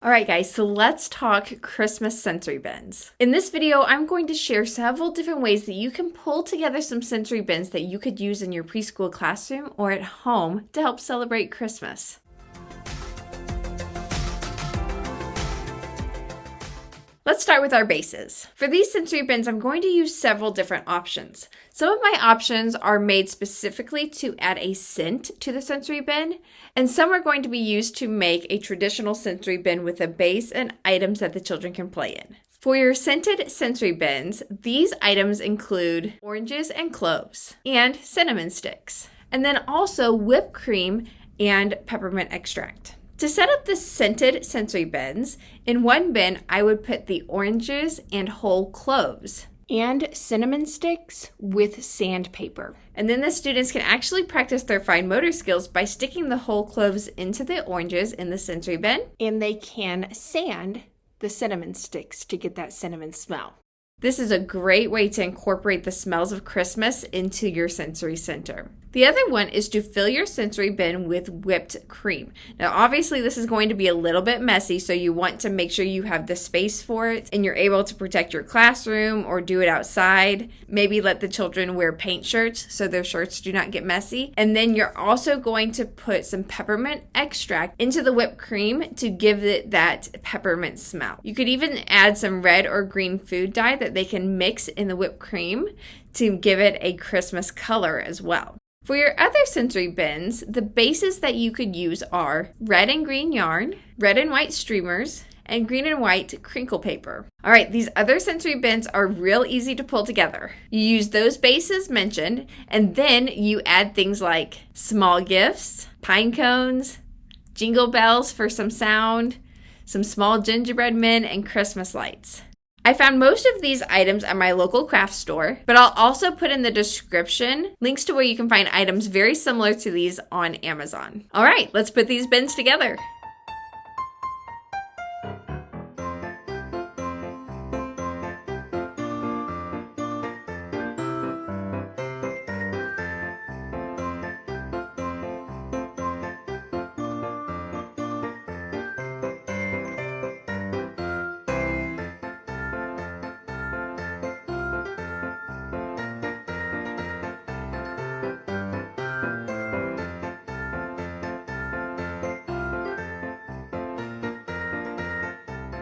Alright guys, so let's talk Christmas sensory bins. In this video, I'm going to share several different ways that you can pull together some sensory bins that you could use in your preschool classroom or at home to help celebrate Christmas. Let's start with our bases. For these sensory bins, I'm going to use several different options. Some of my options are made specifically to add a scent to the sensory bin, and some are going to be used to make a traditional sensory bin with a base and items that the children can play in. For your scented sensory bins, these items include oranges and cloves, and cinnamon sticks, and then also whipped cream and peppermint extract. To set up the scented sensory bins, in one bin I would put the oranges and whole cloves and cinnamon sticks with sandpaper. And then the students can actually practice their fine motor skills by sticking the whole cloves into the oranges in the sensory bin, and they can sand the cinnamon sticks to get that cinnamon smell. This is a great way to incorporate the smells of Christmas into your sensory center. The other one is to fill your sensory bin with whipped cream. Now, obviously, this is going to be a little bit messy, so you want to make sure you have the space for it and you're able to protect your classroom or do it outside. Maybe let the children wear paint shirts so their shirts do not get messy. And then you're also going to put some peppermint extract into the whipped cream to give it that peppermint smell. You could even add some red or green food dye that they can mix in the whipped cream to give it a Christmas color as well. For your other sensory bins, the bases that you could use are red and green yarn, red and white streamers, and green and white crinkle paper. All right, these other sensory bins are real easy to pull together. You use those bases mentioned, and then you add things like small gifts, pine cones, jingle bells for some sound, some small gingerbread men, and Christmas lights. I found most of these items at my local craft store, but I'll also put in the description links to where you can find items very similar to these on Amazon. All right, let's put these bins together.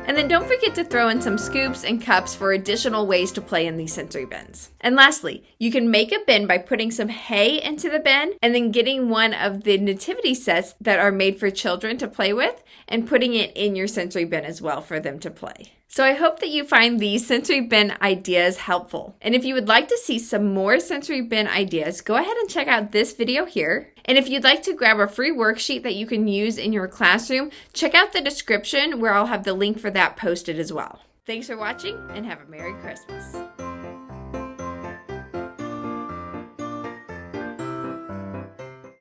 And then don't forget to throw in some scoops and cups for additional ways to play in these sensory bins. And lastly, you can make a bin by putting some hay into the bin and then getting one of the nativity sets that are made for children to play with and putting it in your sensory bin as well for them to play. So I hope that you find these sensory bin ideas helpful. And if you would like to see some more sensory bin ideas, go ahead and check out this video here. And if you'd like to grab a free worksheet that you can use in your classroom, check out the description where I'll have the link for that posted as well. Thanks for watching and have a Merry Christmas.